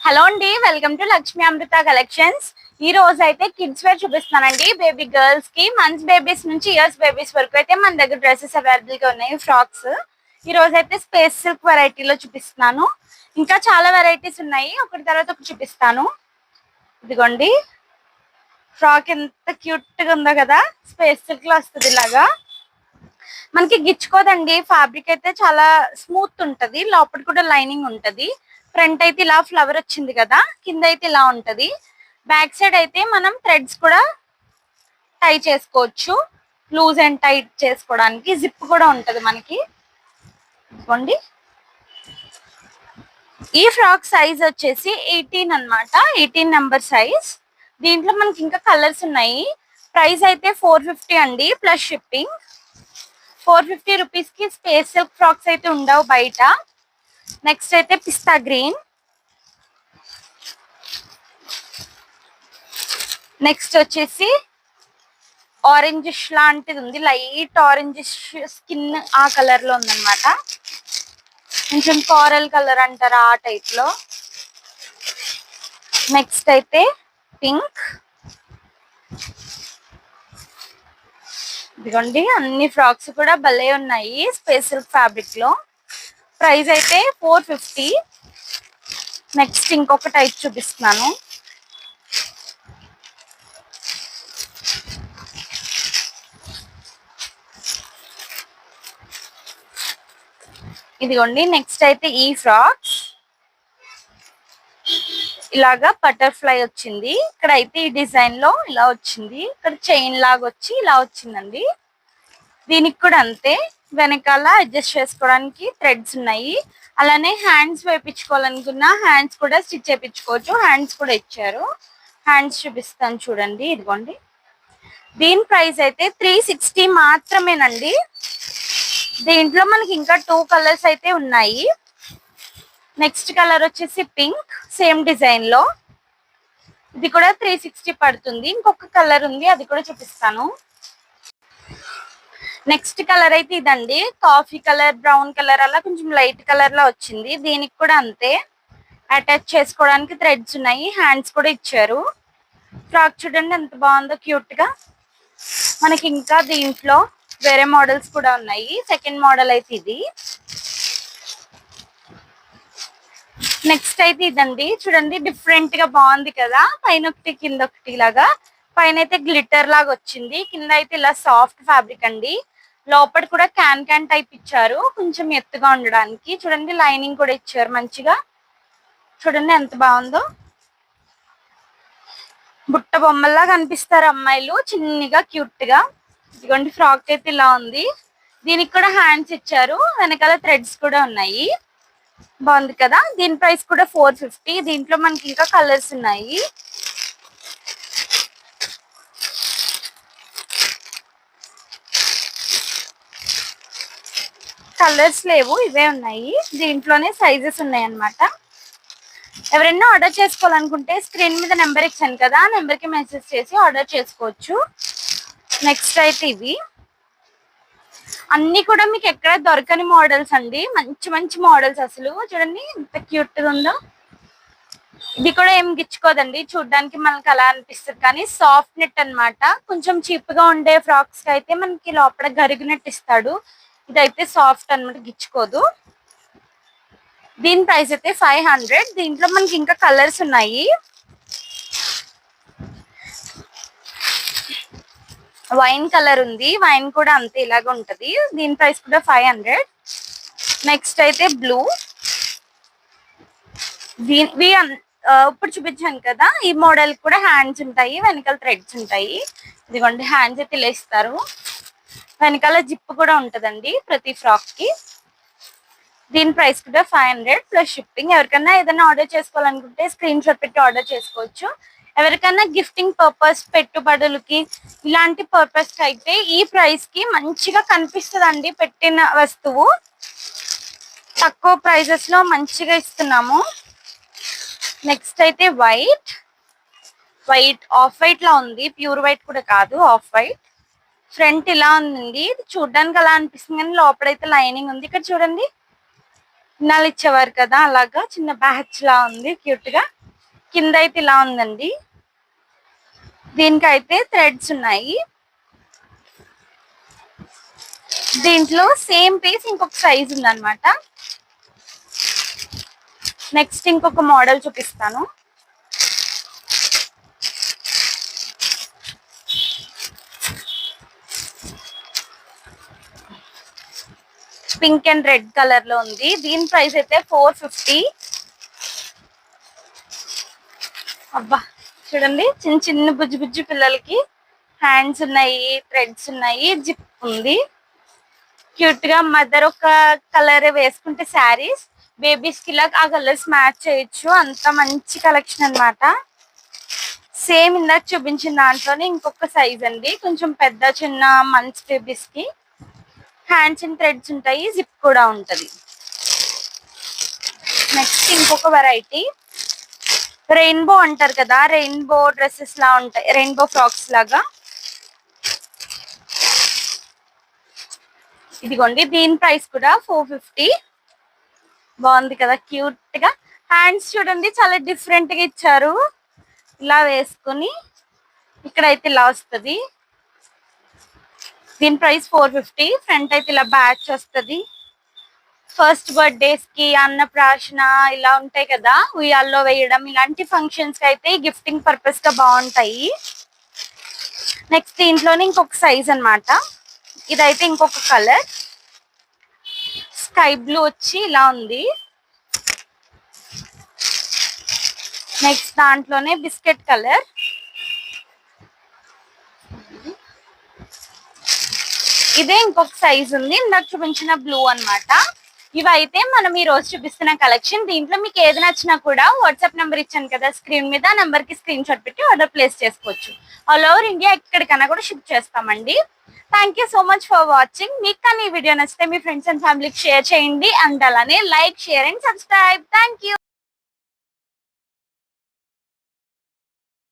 Hello అండి, welcome to Lakshmi Amrutha collections. ఈ రోజు అయితే కిడ్స్ వేర్ చూపిస్తానండి. బేబీ గర్ల్స్ కి మంత్స్ బేబీస్ నుంచి ఇయర్స్ బేబీస్ వరకు అయితే మన దగ్గర డ్రెస్సెస్ అవైలబుల్ గా ఉన్నాయి. ఫ్రాక్స్ ఈ రోజు అయితే స్పేస్ సిల్క్ వెరైటీలో చూపిస్తున్నాను. ఇంకా చాలా వెరైటీస్ ఉన్నాయి, ఒకటి తర్వాత ఒకటి చూపిస్తాను. ఇదిగోండి ఫ్రాక్ ఎంత క్యూట్ గా ఉందో కదా, స్పేస్ సిల్క్ లో వస్తుంది. ఇలాగా మనకి గిచ్చుకోదండి. ఫ్యాబ్రిక్ అయితే చాలా స్మూత్ ఉంటది, లోపల కూడా లైనింగ్ ఉంటది. ఫ్రంట్ అయితే ఇలా ఫ్లవర్ వచ్చింది కదా, కింద అయితే ఇలా ఉంటది. బ్యాక్ సైడ్ అయితే మనం థ్రెడ్స్ కూడా టై చేసుకోవచ్చు, లూజ్ అండ్ టైట్ చేసుకోవడానికి. జిప్ కూడా ఉంటది మనకి. ఇదిగోండి ఈ ఫ్రాక్ సైజ్ వచ్చేసి 18 అన్నమాట, 18 నెంబర్ సైజ్. దీంట్లో మనకి ఇంకా కలర్స్ ఉన్నాయి. ప్రైస్ అయితే 450 అండి ప్లస్ షిప్పింగ్. 450 రూపీస్ కి స్పేస్ సిల్క్ ఫ్రాక్స్ అయితే ఉండవు బయట. నెక్స్ట్ అయితే పిస్తా గ్రీన్. నెక్స్ట్ వచ్చేసి ఆరెంజిష్ లాంటిది ఉంది, లైట్ ఆరెంజిష్ స్కిన్ ఆ కలర్ లో ఉందన్నమాట. కొంచెం కారల్ కలర్ అంటారా ఆ టైప్ లో. నెక్స్ట్ అయితే పింక్. ఇదిగోండి అన్ని ఫ్రాక్స్ కూడా భలే ఉన్నాయి స్పేస్ సిల్క్ ఫ్యాబ్రిక్ లో. ప్రైస్ అయితే 450. నెక్స్ట్ ఇంకొక టైప్ చూపిస్తున్నాను. ఇదిగోండి నెక్స్ట్ అయితే ఈ ఫ్రాక్స్ ఇలాగా బటర్ఫ్లై వచ్చింది. ఇక్కడ అయితే ఈ డిజైన్ లో ఇలా వచ్చింది, ఇక్కడ చైన్ లాగా వచ్చి ఇలా వచ్చిందండి. దీనికి కూడా అంతే, వెనకాల అడ్జస్ట్ చేసుకోవడానికి థ్రెడ్స్ ఉన్నాయి. అలానే హ్యాండ్స్ వేయించుకోవాలనుకున్న హ్యాండ్స్ కూడా స్టిచ్ చేయించుకోవచ్చు. హ్యాండ్స్ కూడా ఇచ్చారు. హ్యాండ్స్ చూపిస్తాను చూడండి. ఇదిగోండి దీని ప్రైస్ అయితే 360 మాత్రమేనండి. దీంట్లో మనకి ఇంకా 2 కలర్స్ అయితే ఉన్నాయి. నెక్స్ట్ కలర్ వచ్చేసి పింక్, సేమ్ డిజైన్ లో. ఇది కూడా 360 పడుతుంది. ఇంకొక కలర్ ఉంది, అది కూడా చూపిస్తాను. నెక్స్ట్ కలర్ అయితే ఇదండి, కాఫీ కలర్, బ్రౌన్ కలర్, అలా కొంచెం లైట్ కలర్ లో వచ్చింది. దీనికి కూడా అంతే, అటాచ్ చేసుకోవడానికి థ్రెడ్స్ ఉన్నాయి, హ్యాండ్స్ కూడా ఇచ్చారు. ఫ్రాక్ చూడండి ఎంత బాగుందో, క్యూట్ గా. మనకి ఇంకా దీంట్లో వేరే మోడల్స్ కూడా ఉన్నాయి. సెకండ్ మోడల్ అయితే ఇది. నెక్స్ట్ అయితే ఇదండి, చూడండి డిఫరెంట్ గా బాగుంది కదా. పైన ఒకటి కింద ఒకటి లాగా. పైన అయితే గ్లిటర్ లాగా వచ్చింది, కింద అయితే ఇలా సాఫ్ట్ ఫ్యాబ్రిక్ అండి. లోపల కూడా క్యాన్ క్యాన్ టైప్ ఇచ్చారు, కొంచెం ఎత్తుగా ఉండడానికి. చూడండి లైనింగ్ కూడా ఇచ్చారు మంచిగా. చూడండి ఎంత బాగుందో, బుట్ట బొమ్మల్లా కనిపిస్తారు అమ్మాయిలు, చిన్నగా క్యూట్ గా. ఇదిగోండి ఫ్రాక్ అయితే ఇలా ఉంది. దీనికి కూడా హ్యాండ్స్ ఇచ్చారు, వెనకాల థ్రెడ్స్ కూడా ఉన్నాయి. బాగుంది కదా. దీని ప్రైస్ కూడా 450. దీంట్లో మనకి ఇంకా కలర్స్ ఉన్నాయి. కలర్స్ లేవు, ఇవే ఉన్నాయి. దీంట్లోనే సైజెస్ ఉన్నాయి అన్నమాట. ఎవరైనా ఆర్డర్ చేసుకోవాలనుకుంటే స్క్రీన్ మీద నెంబర్ ఇచ్చాను కదా, ఆ నెంబర్ కి మెసేజ్ చేసి ఆర్డర్ చేసుకోవచ్చు. నెక్స్ట్ అయితే ఇవి అన్ని కూడా మీకు ఎక్కడ దొరకని మోడల్స్ అండి, మంచి మంచి మోడల్స్. అసలు చూడండి ఎంత క్యూట్ గా ఉందో. ఇది కూడా ఏం గిచ్చుకోదండి, చూడడానికి మనకి అలా అనిపిస్తుంది, కానీ సాఫ్ట్ నెట్ అన్నమాట. కొంచెం చీప్ గా ఉండే ఫ్రాక్స్ కి అయితే మనకి లోపల గరిగినట్టు ఇస్తాడు. ఇదైతే సాఫ్ట్ అన్నమాట, గిచ్చుకోదు. దీని ప్రైస్ అయితే 500. దీంట్లో మనకి ఇంకా కలర్స్ ఉన్నాయి. వైన్ కలర్ ఉంది, వైన్ కూడా అంతే ఇలాగ ఉంటది. దీని ప్రైస్ కూడా 500. నెక్స్ట్ అయితే బ్లూ. ఇప్పుడు చూపించాను కదా, ఈ మోడల్ కూడా హ్యాండ్స్ ఉంటాయి, వెనకాల థ్రెడ్స్ ఉంటాయి. ఇదిగోండి హ్యాండ్స్ అయితే ఇలా ఇస్తారు, వెనకాల జిప్ కూడా ఉంటదండి ప్రతి ఫ్రాక్ కి. దీని ప్రైస్ కూడా 500 ప్లస్ షిప్పింగ్. ఎవరికైనా ఏదైనా ఆర్డర్ చేసుకోవాలనుకుంటే స్క్రీన్ షాట్ పెట్టి ఆర్డర్ చేసుకోవచ్చు. ఎవరికైనా గిఫ్టింగ్ పర్పస్, పెట్టుబడులకి, ఇలాంటి పర్పస్ కి అయితే ఈ ప్రైస్ కి మంచిగా కనిపిస్తుందండి. పెట్టిన వస్తువు తక్కువ ప్రైజెస్ లో మంచిగా ఇస్తున్నాము. నెక్స్ట్ అయితే వైట్. వైట్ ఆఫ్ వైట్ లా ఉంది, ప్యూర్ వైట్ కూడా కాదు, ఆఫ్ వైట్. ఫ్రంట్ ఇలా ఉంది, చూడడానికి అలా అనిపిస్తుంది కానీ లోపలైతే లైనింగ్ ఉంది. ఇక్కడ చూడండి ఇన్నాళ్ళు ఇచ్చేవారు కదా, అలాగా చిన్న బ్యాచ్ లా ఉంది క్యూట్ గా. కింద అయితే ఇలా ఉందండి. దీనికైతే థ్రెడ్స్ ఉన్నాయి. దీంట్లో సేమ్ పీస్ ఇంకొక సైజ్ ఉందన్నమాట. నెక్స్ట్ ఇంకొక మోడల్ చూపిస్తాను. పింక్ అండ్ రెడ్ కలర్ లో ఉంది. దీని ప్రైస్ అయితే 450. అబ్బా చూడండి, చిన్న చిన్న బుజ్జి బుజ్జి పిల్లలకి హ్యాండ్స్ ఉన్నాయి, థ్రెడ్స్ ఉన్నాయి, జిప్ ఉంది. క్యూట్ గా మదర్ ఒక కలర్ వేసుకుంటే శారీస్, బేబీస్ కి ఇలా ఆ కలర్స్ మ్యాచ్ చేయొచ్చు. అంత మంచి కలెక్షన్ అన్నమాట. సేమ్ ఇందాక చూపించిన దాంట్లోనే ఇంకొక సైజ్ అండి, కొంచెం పెద్ద చిన్న మంత్స్ బేబీస్ కి హ్యాండ్స్ అండ్ థ్రెడ్స్ ఉంటాయి, జిప్ కూడా ఉంటది. నెక్స్ట్ ఇంకొక వెరైటీ, రెయిన్బో అంటారు కదా, రెయిన్బో డ్రెస్సెస్ లా ఉంటాయి, రెయిన్బో ఫ్రాక్స్ లాగా. ఇదిగోండి, దీని ప్రైస్ కూడా 450. బాగుంది కదా, క్యూట్ గా. హ్యాండ్స్ చూడండి చాలా డిఫరెంట్ గా ఇచ్చారు. ఇలా వేసుకొని ఇక్కడైతే ఇలా వస్తుంది. దీని ప్రైస్ 450. ఫ్రంట్ అయితే ఇలా బ్యాచ్ వస్తుంది. ఫస్ట్ బర్త్డేస్ కి, అన్నప్రాశన ఇలా ఉంటాయి కదా, ఉయ్యాల్లో వేయడం, ఇలాంటి ఫంక్షన్స్ కి అయితే గిఫ్టింగ్ పర్పస్ గా బాగుంటాయి. నెక్స్ట్ దీంట్లోనే ఇంకొక సైజ్ అన్నమాట. ఇదైతే ఇంకొక కలర్, స్కై బ్లూ వచ్చి ఇలా ఉంది. నెక్స్ట్ దాంట్లోనే బిస్కెట్ కలర్, ఇదే ఇంకొక సైజ్ ఉంది. ఇందాక చూపించిన బ్లూ అన్నమాట. ఇవైతే మనం ఈ రోజు చూపిస్తున్న కలెక్షన్. దీంట్లో మీకు ఏది నచ్చినా కూడా వాట్సాప్ నెంబర్ ఇచ్చాను కదా స్క్రీన్ మీద, ఆ నెంబర్ కి స్క్రీన్ షాట్ పెట్టి ఆర్డర్ ప్లేస్ చేసుకోవచ్చు. ఆల్ ఓవర్ ఇండియా ఎక్కడికైనా కూడా షిప్ చేస్తామండి. Thank you so much for watching. మీకు కానీ ఈ వీడియో నచ్చితే మీ ఫ్రెండ్స్ అండ్ ఫ్యామిలీకి షేర్ చేయండి. అండ్ అలానే like, share and subscribe. Thank you.